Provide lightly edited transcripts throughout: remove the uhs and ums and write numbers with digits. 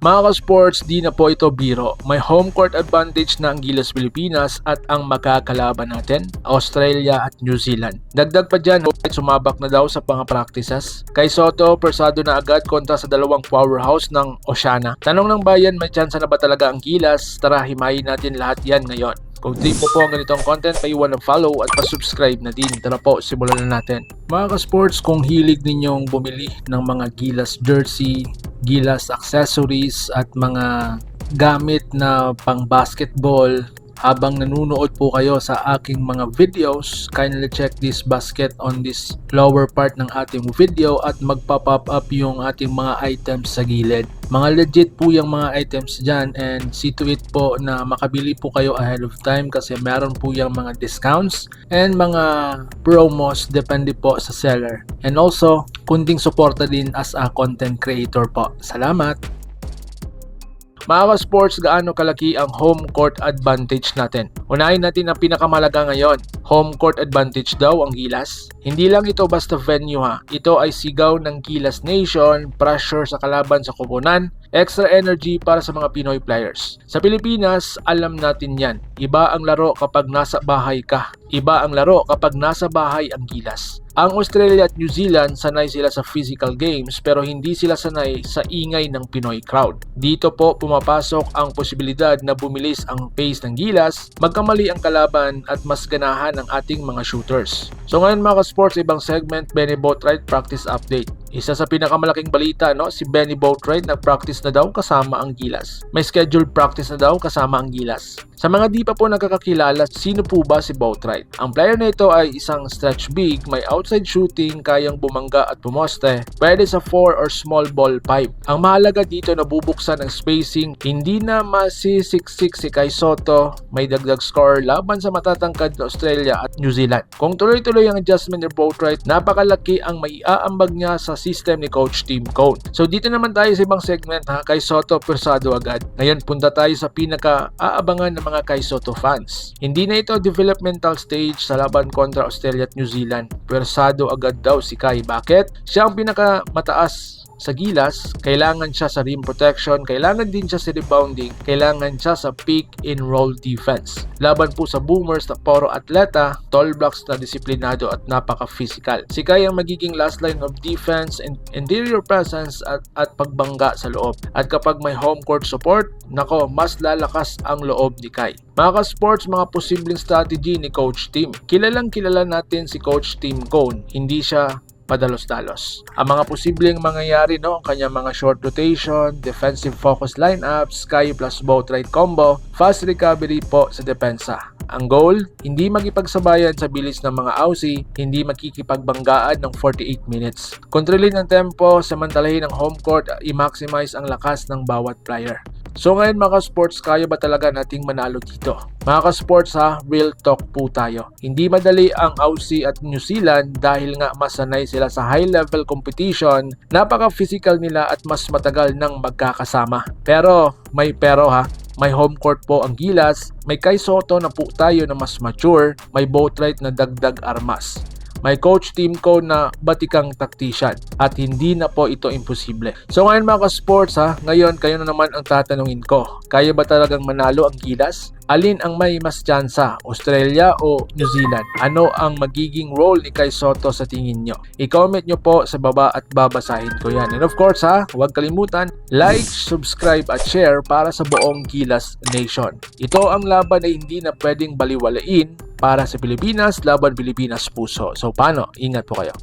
Mga ka-sports, di na po ito biro. May home court advantage na ang Gilas Pilipinas at ang magkakalaban natin, Australia at New Zealand. Dagdag pa dyan, sumabak na daw sa mga practices. Kay Soto, persado na agad kontra sa dalawang powerhouse ng Oceania. Tanong ng bayan, may tsansa na ba talaga ang Gilas? Tara, himayin natin lahat yan ngayon. Kung trip mo po ang ganitong content, paiwan ng follow at pa-subscribe na din. Tara po, simulan na natin. Mga ka-sports, kung hilig ninyong bumili ng mga Gilas jersey, Gilas accessories at mga gamit na pang basketball habang nanunood po kayo sa aking mga videos, kindly check this basket on this lower part ng ating video at magpa-pop up yung ating mga items sa gilid. Mga legit po yung mga items dyan and see to it po na makabili po kayo ahead of time kasi meron po yung mga discounts and mga promos depende po sa seller. And also, kunting suporta din as a content creator po. Salamat! Mga ka-sports, gaano kalaki ang home court advantage natin? Unahin natin ang pinakamalaga ngayon. Home court advantage daw ang Gilas. Hindi lang ito basta venue ha. Ito ay sigaw ng Gilas Nation, pressure sa kalaban sa koponan, extra energy para sa mga Pinoy players. Sa Pilipinas, alam natin yan. Iba ang laro kapag nasa bahay ka. Iba ang laro kapag nasa bahay ang Gilas. Ang Australia at New Zealand sanay sila sa physical games pero hindi sila sanay sa ingay ng Pinoy crowd. Dito po pumapasok ang posibilidad na bumilis ang pace ng Gilas, magkamali ang kalaban at mas ganahan ang ating mga shooters. So ngayon mga ka-sports, ibang segment, Benny Boatwright Practice Update. Isa sa pinakamalaking balita, no, si Benny Boatwright nag-practice na daw kasama ang Gilas. May scheduled practice na daw kasama ang Gilas. Sa mga di pa po nagkakakilala, sino po ba si Boatwright? Ang player na ito ay isang stretch big, may outside shooting, kayang bumangga at pumoste, pwede sa 4 or small ball 5. Ang mahalaga dito, nabubuksan ang spacing, hindi na masisiksik si Kai Soto, may dagdag score laban sa matatangkad na Australia at New Zealand. Kung tuloy-tuloy ang adjustment ni Boatwright, napakalaki ang maiaambag niya sa system ni Coach Tim Cone. So dito naman tayo sa ibang segment ha, Kai Soto persado agad. Ngayon punta tayo sa pinaka-aabangan ng mga Kai Soto fans. Hindi na ito developmental stage sa laban kontra Australia at New Zealand. Persado agad daw si Kai. Bakit? Siya ang pinakamataas sa Gilas, kailangan siya sa rim protection, kailangan din siya sa rebounding, kailangan siya sa pick and roll defense. Laban po sa boomers na puro atleta, tall blocks na disiplinado at napaka-physical. Si Kai ang magiging last line of defense and interior presence at pagbangga sa loob. At kapag may home court support, nako, mas lalakas ang loob ni Kai. Mga ka-sports, mga posibleng strategy ni Coach Tim. Kilalang kilala natin si Coach Tim Cone. Hindi siya padalos-dalos. Ang mga posibleng mangyayari, no, ang kanyang mga short rotation, defensive focus lineups, Kai plus Boatwright combo, fast recovery po sa depensa. Ang goal, hindi magipagsabayan sa bilis ng mga Aussie, hindi makikipagbanggaan ng 48 minutes. Kontrolin ang tempo, samantalahin ang home court, i-maximize ang lakas ng bawat player. So ngayon mga ka-sports, kaya ba talaga nating manalo dito? Mga ka-sports ha, real talk po tayo. Hindi madali ang Aussie at New Zealand dahil nga masanay sila sa high-level competition, napaka-physical nila at mas matagal nang magkakasama. Pero ha, may home court po ang Gilas, may Kai Soto na po tayo na mas mature, may Boatwright na dagdag armas. May Coach Tim Cone na batikang tactician at hindi na po ito imposible. So ngayon mga ka-sports ha, ngayon kayo na naman ang tatanungin ko. Kaya ba talagang manalo ang Gilas? Alin ang may mas tsansa, Australia o New Zealand? Ano ang magiging role ni Kai Soto sa tingin nyo? I-comment nyo po sa baba at babasahin ko yan. And of course ha, huwag kalimutan, like, subscribe at share para sa buong Gilas Nation. Ito ang laban na hindi na pwedeng baliwalain para sa Pilipinas, laban Pilipinas puso. So paano? Ingat po kayo.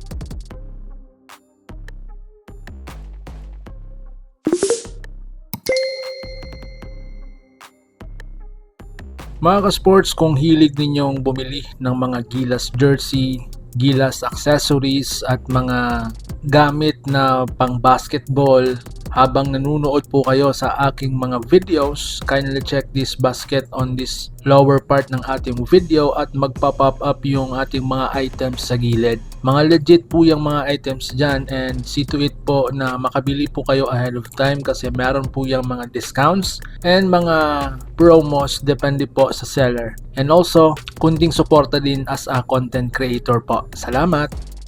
Mga ka-sports, kung hilig ninyong bumili ng mga Gilas jersey, Gilas accessories at mga gamit na pang basketball, habang nanunood po kayo sa aking mga videos, kindly check this basket on this lower part ng ating video at magpa-pop up yung ating mga items sa gilid. Mga legit po yung mga items dyan and see to it po na makabili po kayo ahead of time kasi meron po yung mga discounts and mga promos depende po sa seller. And also, kunting suporta din as a content creator po. Salamat!